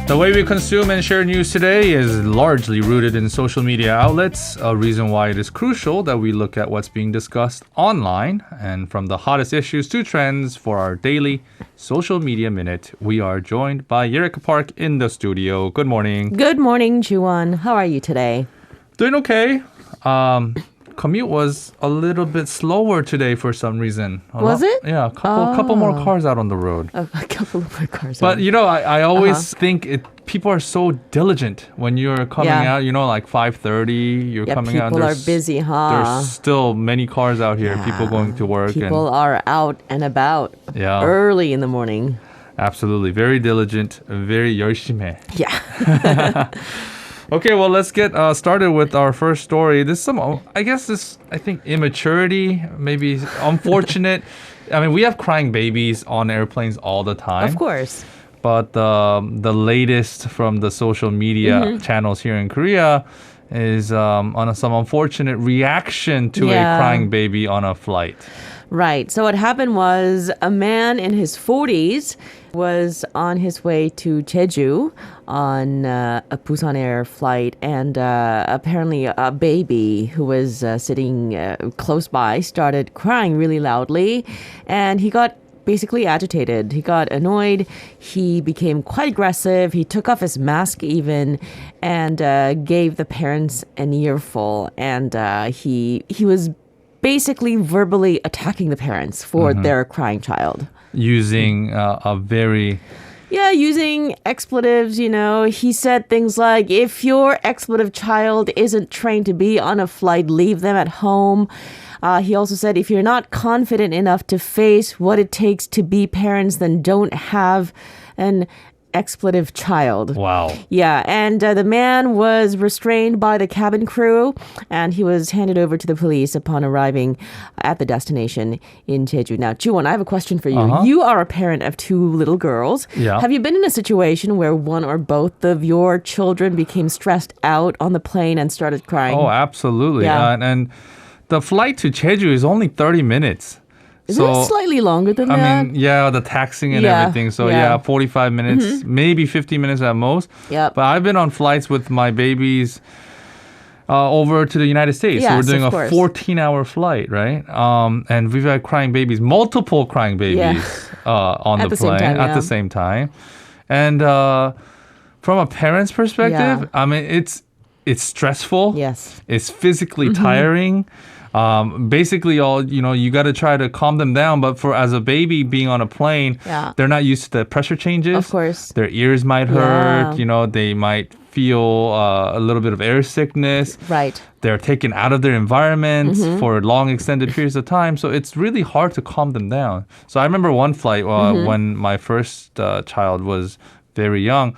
The way we consume and share news today is largely rooted in social media outlets, a reason why it is crucial that we look at what's being discussed online. And from the hottest issues to trends for our daily social media minute, we are joined by Yerika Park in the studio. Good morning. Good morning, Juwon. How are you today? Doing okay. Commute was a little bit slower today for some reason. Was it? Yeah, a couple more cars out on the road. A couple of more cars. But you know, I always think people are so diligent when you're coming out. You know, like 5:30, you're coming out. People are busy, huh? There's still many cars out here. People going to work. People are out and about. Yeah. Early in the morning. Absolutely, very diligent, very 열심히. Yeah. Okay, well, let's get started with our first story. I think immaturity, maybe unfortunate. I mean, we have crying babies on airplanes all the time. Of course. But the latest from the social media channels here in Korea is on some unfortunate reaction to a crying baby on a flight. Right. So what happened was a man in his 40s was on his way to Jeju on a Busan Air flight, and apparently a baby who was sitting close by started crying really loudly, and he got basically agitated. He got annoyed. He became quite aggressive. He took off his mask even and gave the parents an earful, and he was basically verbally attacking the parents for their crying child. Using a very... Yeah, using expletives, you know. He said things like, if your expletive child isn't trained to be on a flight, leave them at home. He also said, if you're not confident enough to face what it takes to be parents, then don't have an expletive child. Wow. Yeah, and the man was restrained by the cabin crew, and he was handed over to the police upon arriving at the destination in Jeju. Now, Juwon, I have a question for you. You are a parent of two little girls. Yeah. Have you been in a situation where one or both of your children became stressed out on the plane and started crying? Oh, absolutely. Yeah. And the flight to Jeju is only 30 minutes. Isn't it slightly longer than that? I mean, yeah, the taxing and everything. So, 45 minutes, maybe 50 minutes at most. Yep. But I've been on flights with my babies over to the United States. Yes, so we're doing of a course. 14-hour flight, right? And we've had crying babies, multiple crying babies on At the the same plane time, at the same time. And from a parent's perspective, I mean, it's stressful. Yes. It's physically tiring. Basically, you got to try to calm them down. But as a baby being on a plane, they're not used to the pressure changes. Of course. Their ears might hurt. You know, they might feel a little bit of air sickness. Right. They're taken out of their environment for long extended periods of time. So it's really hard to calm them down. So I remember one flight when my first child was very young,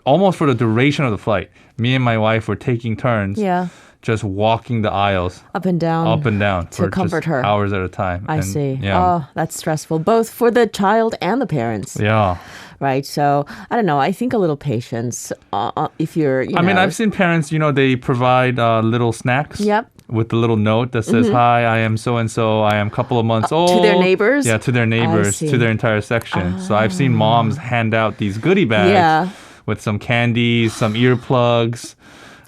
almost for the duration of the flight, me and my wife were taking turns. Yeah. Just walking the aisles Up and down to to comfort her. Hours at a time. I see. Yeah. Oh, that's stressful, both for the child and the parents. Yeah. Right. So, I don't know. I think a little patience if you're, I mean, I've seen parents, they provide little snacks. Yep. With the little note that says, hi, I am so-and-so. I am a couple of months old. To their neighbors? Yeah, to their neighbors, to their entire section. So I've seen moms hand out these goodie bags with some candies, some earplugs,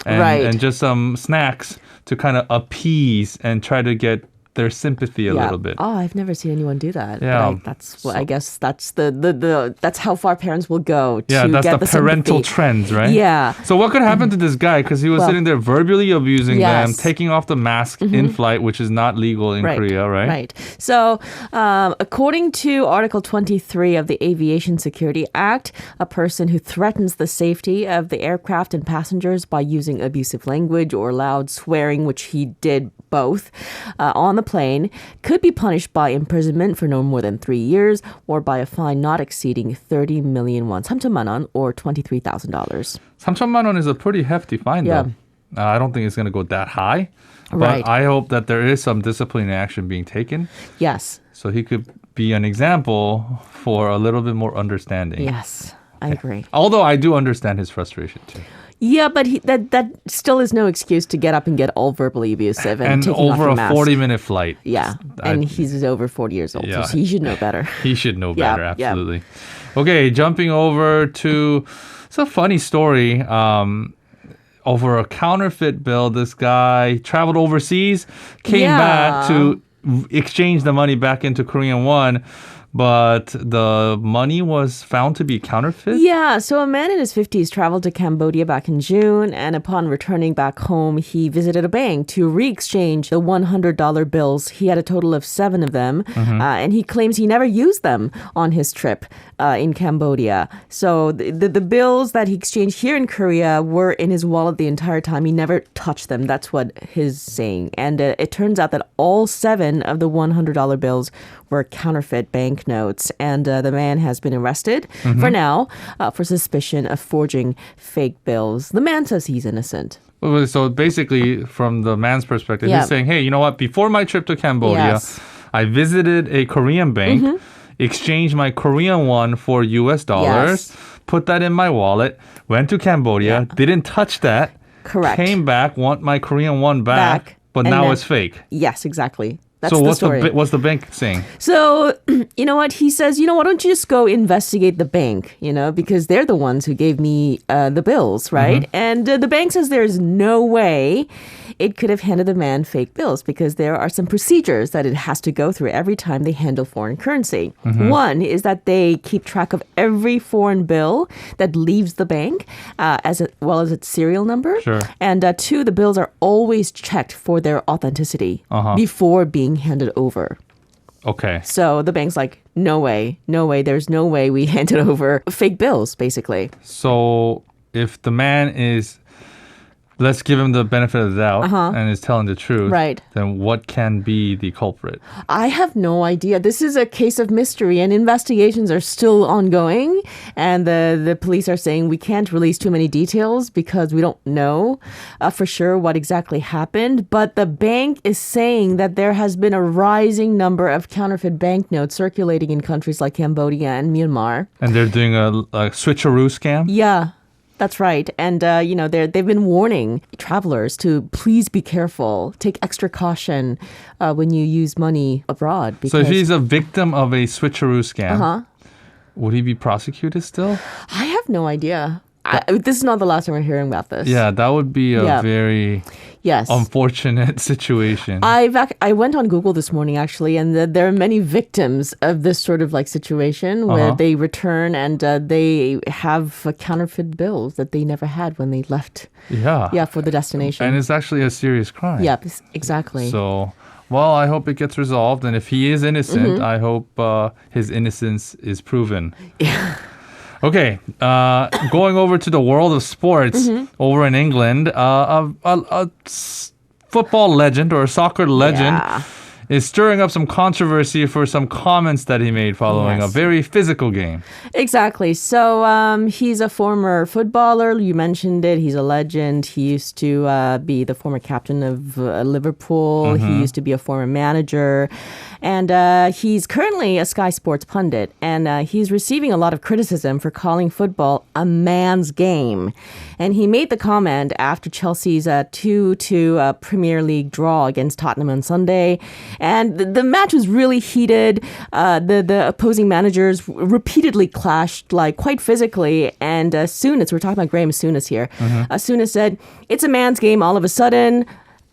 and just some snacks to kind of appease and try to get their sympathy a little bit. Oh, I've never seen anyone do that. Yeah. I guess that's that's how far parents will go to that's get the the parental sympathy. trends, right? Yeah. So what could happen to this guy? Because he was sitting there verbally abusing them, Yes. taking off the mask in flight, which is not legal in Korea, right? Right. So, according to Article 23 of the Aviation Security Act, a person who threatens the safety of the aircraft and passengers by using abusive language or loud swearing, which he did both, on the plane, could be punished by imprisonment for no more than 3 years or by a fine not exceeding 30 million won, 3천만 원, or $23,000. 3천만 원 is a pretty hefty fine, though. I don't think it's going to go that high. But I hope that there is some disciplinary action being taken. Yes. So he could be an example for a little bit more understanding. Yes, I agree. Although I do understand his frustration too. Yeah, but that still is no excuse to get up and get all verbally abusive and taking off over your a mask. 40-minute flight. Yeah, and he's over 40 years old, Yeah. so he should know better. He should know Yeah, better, yeah. absolutely. Okay, jumping over to, it's a funny story. Over a counterfeit bill, this guy traveled overseas, came back to exchange the money back into Korean won, but the money was found to be counterfeit? Yeah, so a man in his 50s traveled to Cambodia back in June, and upon returning back home, he visited a bank to re-exchange the $100 bills. He had a total of 7 of them, and he claims he never used them on his trip in Cambodia. So the bills that he exchanged here in Korea were in his wallet the entire time. He never touched them. That's what he's saying. And it turns out that all 7 of the $100 bills were counterfeit banknotes, and the man has been arrested for now for suspicion of forging fake bills. The man says he's innocent. So basically, from the man's perspective, Yeah. he's saying, hey, you know what? Before my trip to Cambodia, Yes. I visited a Korean bank, exchanged my Korean won for US dollars, put that in my wallet, went to Cambodia, didn't touch that, Correct. came back, want my Korean won back, but and now then- it's fake. Yes, exactly. That's So the what's story. what's the bank saying? So, you know what? He says, why don't you just go investigate the bank, because they're the ones who gave me the bills, right? And the bank says there's no way it could have handed the man fake bills because there are some procedures that it has to go through every time they handle foreign currency. One is that they keep track of every foreign bill that leaves the bank, as well as its serial number. Sure. And 2, the bills are always checked for their authenticity before being handed over. Okay. So the bank's like, no way, there's no way we handed over fake bills, basically. So if the man is, let's give him the benefit of the doubt and is telling the truth, Right. then what can be the culprit? I have no idea. This is a case of mystery, and investigations are still ongoing. And the police are saying we can't release too many details because we don't know for sure what exactly happened. But the bank is saying that there has been a rising number of counterfeit banknotes circulating in countries like Cambodia and Myanmar. And they're doing a switcheroo scam? Yeah. That's right. And, they've been warning travelers to please be careful, take extra caution when you use money abroad. So Because if he's a victim of a switcheroo scam, would he be prosecuted still? I have no idea. This is not the last time we're hearing about this. Yeah, that would be a Yeah. very Yes. unfortunate situation. I went on Google this morning, actually, and there are many victims of this sort of situation where they return and they have counterfeit bills that they never had when they left for the destination. And it's actually a serious crime. Yep, exactly. So, well, I hope it gets resolved. And if he is innocent, I hope his innocence is proven. Yeah. Okay, going over to the world of sports over in England, a football legend or a soccer legend Yeah. is stirring up some controversy for some comments that he made following a Yes. very physical game. Exactly. So he's a former footballer. You mentioned it. He's a legend. He used to be the former captain of Liverpool. He used to be a former manager. And he's currently a Sky Sports pundit. And he's receiving a lot of criticism for calling football a man's game. And he made the comment after Chelsea's 2-2 Premier League draw against Tottenham on Sunday. And the match was really heated. The opposing managers repeatedly clashed, like quite physically. And Souness, we're talking about Graeme Souness here. Souness said, "It's a man's game all of a sudden.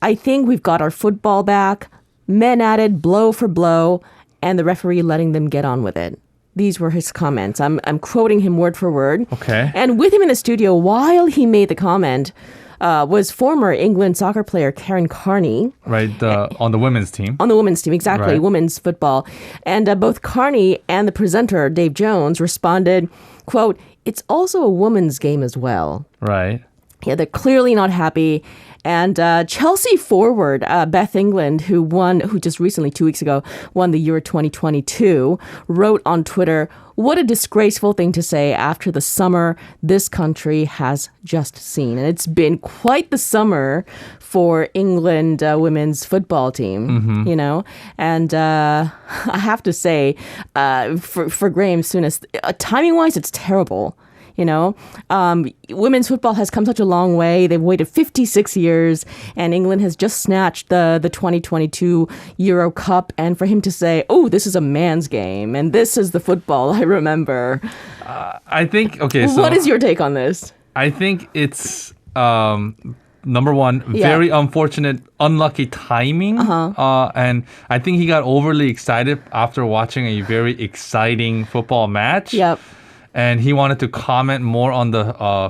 I think we've got our football back. Men at it, blow for blow, and the referee letting them get on with it." These were his comments. I'm quoting him word for word. Okay. And with him in the studio while he made the comment was former England soccer player Karen Carney. Right, on the women's team. On the women's team, exactly, Right. women's football. And both Carney and the presenter, Dave Jones, responded, quote, "It's also a woman's game as well." Right. Yeah, they're clearly not happy. And Chelsea forward Beth England, who just recently 2 weeks ago won the Euro 2022, wrote on Twitter, "What a disgraceful thing to say after the summer this country has just seen." And it's been quite the summer for England women's football team, you know. And I have to say, for Graeme Souness, timing-wise, it's terrible. You know, women's football has come such a long way. They've waited 56 years, and England has just snatched the 2022 Euro Cup. And for him to say, "Oh, this is a man's game, and this is the football I remember," I think. Okay, so what is your take on this? I think it's number one, very unfortunate, unlucky timing, and I think he got overly excited after watching a very exciting football match. Yep. And he wanted to comment more on the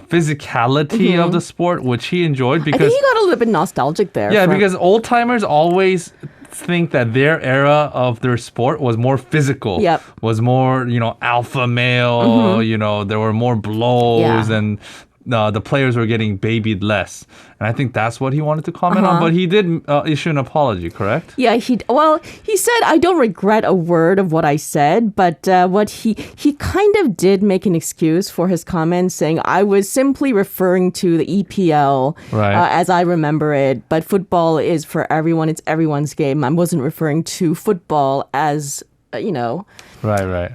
physicality of the sport, which he enjoyed. Because I think he got a little bit nostalgic there. Yeah, because old timers always think that their era of their sport was more physical. Yep. Was more, alpha male. There were more blows and the players were getting babied less. And I think that's what he wanted to comment on. But he did issue an apology, correct? Yeah, he said, "I don't regret a word of what I said," but what he kind of did make an excuse for his comments, saying, "I was simply referring to the EPL as I remember it, but football is for everyone. It's everyone's game. I wasn't referring to football as, Right.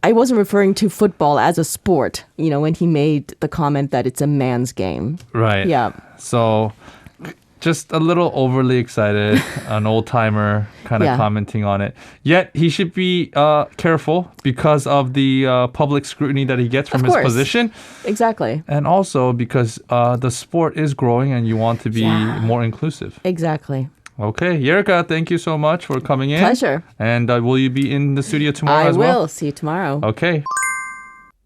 I wasn't referring to football as a sport, when he made the comment that it's a man's game." Right. Yeah. So just a little overly excited, an old timer kind of commenting on it. Yet he should be careful because of the public scrutiny that he gets from his position. Exactly. And also because the sport is growing and you want to be more inclusive. Exactly. Okay, Yerika, thank you so much for coming in. Pleasure. And will you be in the studio tomorrow as well? I will. See you tomorrow. Okay.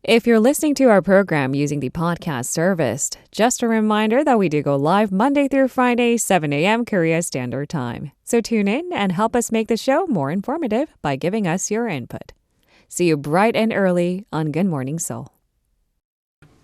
If you're listening to our program using the podcast service, just a reminder that we do go live Monday through Friday, 7 a.m. Korea Standard Time. So tune in and help us make the show more informative by giving us your input. See you bright and early on Good Morning Seoul.